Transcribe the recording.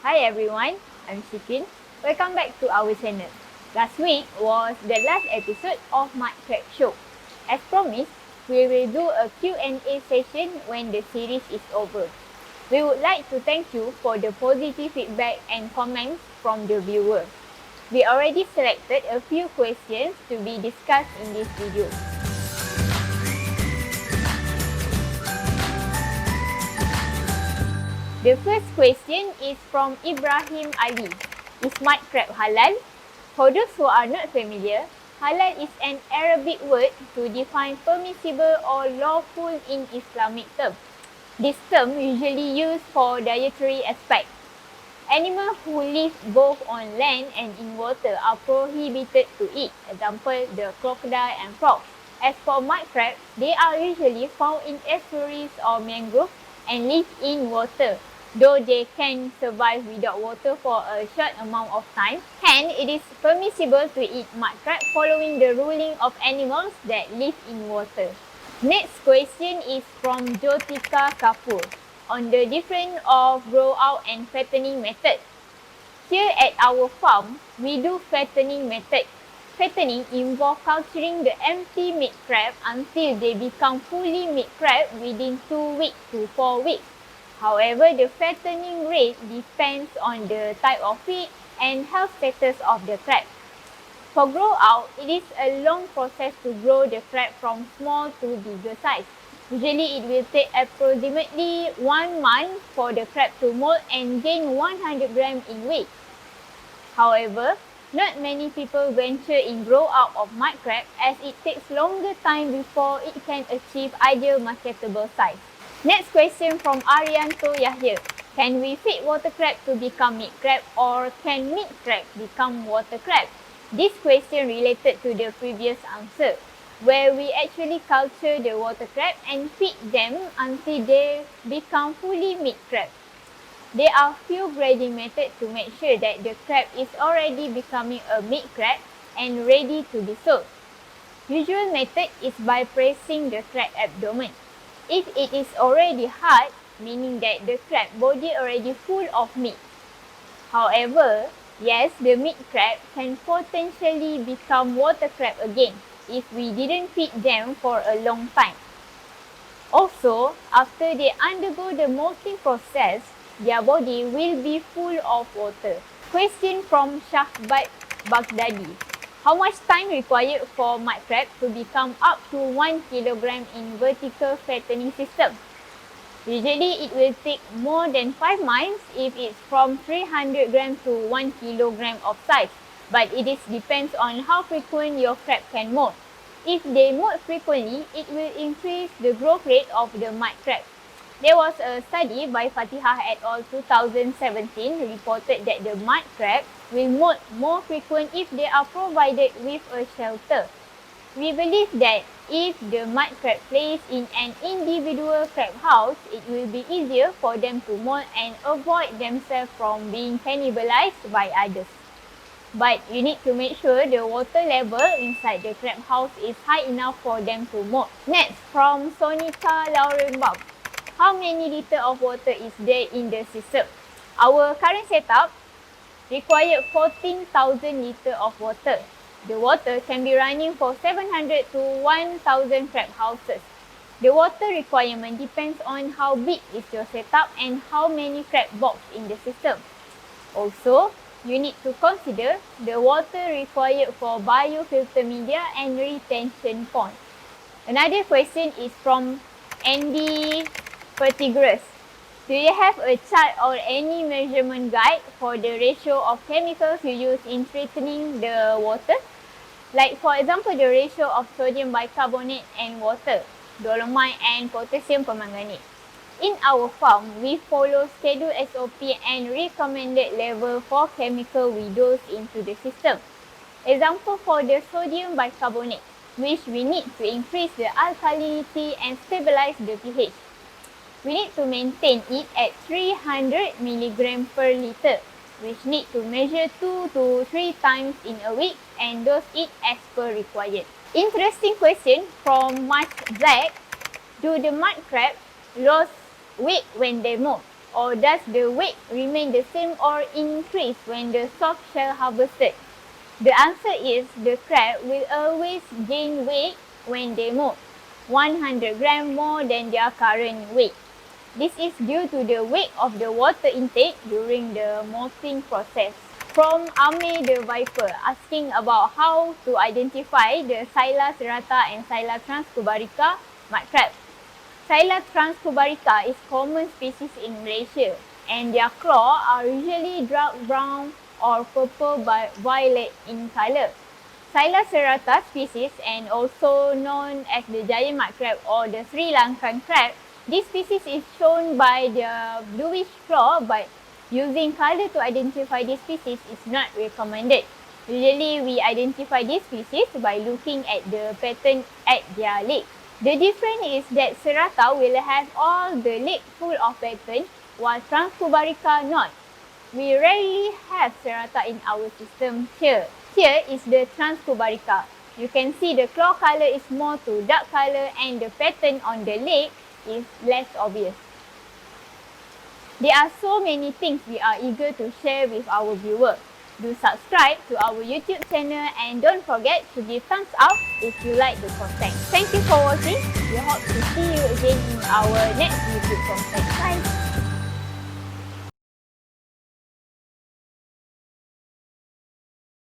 Hi everyone, I'm Shikin. Welcome back to our channel. Last week was the last episode of my Crab Show. As promised, we will do a Q&A session when the series is over. We would like to thank you for the positive feedback and comments from the viewers. We already selected a few questions to be discussed in this video. The first question is from Ibrahim Ali. Is mud crab halal? For those who are not familiar, halal is an Arabic word to define permissible or lawful in Islamic terms. This term usually used for dietary aspects. Animals who live both on land and in water are prohibited to eat, example the crocodile and frog. As for mud crabs, they are usually found in estuaries or mangroves and live in water, though they can survive without water for a short amount of time. Hence, it is permissible to eat mud crab following the ruling of animals that live in water. Next question is from Jyotika Kapoor on the difference of grow out and fattening method. Here at our farm, we do fattening method. Fattening involves culturing the empty meat crab until they become fully meat crab within 2 weeks to 4 weeks. However, the fattening rate depends on the type of feed and health status of the crab. For grow out, it is a long process to grow the crab from small to bigger size. Usually, it will take approximately 1 month for the crab to molt and gain 100 grams in weight. However, not many people venture in grow out of mud crab as it takes longer time before it can achieve ideal marketable size. Next question from Arianto Yahya. Can we feed water crab to become meat crab or can meat crab become water crab? This question related to the previous answer, where we actually culture the water crab and feed them until they become fully meat crab. There are few grading methods to make sure that the crab is already becoming a meat crab and ready to be sold. Usual method is by pressing the crab abdomen. If it is already hard, meaning that the crab body already full of meat. However, yes, the meat crab can potentially become water crab again if we didn't feed them for a long time. Also, after they undergo the molting process, their body will be full of water. Question from Shahbat Baghdadi. How much time required for mud crab to become up to 1 kilogram in vertical fattening system? Usually, it will take more than 5 months if it's from 300 grams to 1 kilogram of size. But it depends on how frequent your crab can molt. If they molt frequently, it will increase the growth rate of the mud crab. There was a study by Fatihah et al. 2017 reported that the mud crab will molt more frequent if they are provided with a shelter. We believe that if the mud crab placed in an individual crab house, it will be easier for them to molt and avoid themselves from being cannibalized by others. But you need to make sure the water level inside the crab house is high enough for them to molt. Next, from Sonita Laurenbaum. How many liters of water is there in the system? Our current setup required 14,000 liters of water. The water can be running for 700 to 1,000 crab houses. The water requirement depends on how big is your setup and how many crab boxes in the system. Also, you need to consider the water required for biofilter media and retention pond. Another question is from Andy Pertigres. Do you have a chart or any measurement guide for the ratio of chemicals you use in treating the water? Like for example, the ratio of sodium bicarbonate and water, dolomite and potassium permanganate. In our farm, we follow schedule SOP and recommended level for chemical we dose into the system. Example for the sodium bicarbonate, which we need to increase the alkalinity and stabilize the pH. We need to maintain it at 300 mg per liter, which need to measure 2 to 3 times in a week and dose it as per required. Interesting question from Mark Zack. Do the mud crab lose weight when they molt? Or does the weight remain the same or increase when the soft shell harvested? The answer is the crab will always gain weight when they molt, 100 grams more than their current weight. This is due to the weight of the water intake during the molting process. From Ame the Viper, asking about how to identify the Scylla serrata and Scylla transcubarica mud crab. Scylla transcubarica is common species in Malaysia and their claws are usually dark brown or purple violet in colour. Scylla serrata species, and also known as the giant mud crab or the Sri Lankan crab, this species is shown by their bluish claw, but using colour to identify this species is not recommended. Usually we identify this species by looking at the pattern at their leg. The difference is that serrata will have all the leg full of pattern while transcubarica not. We rarely have serrata in our system here. Here is the transcubarica. You can see the claw colour is more to dark colour and the pattern on the leg is less obvious. There are so many things we are eager to share with our viewers. Do subscribe to our YouTube channel and don't forget to give thumbs up if you like the content. Thank you for watching. We hope to see you again in our next YouTube content. Bye!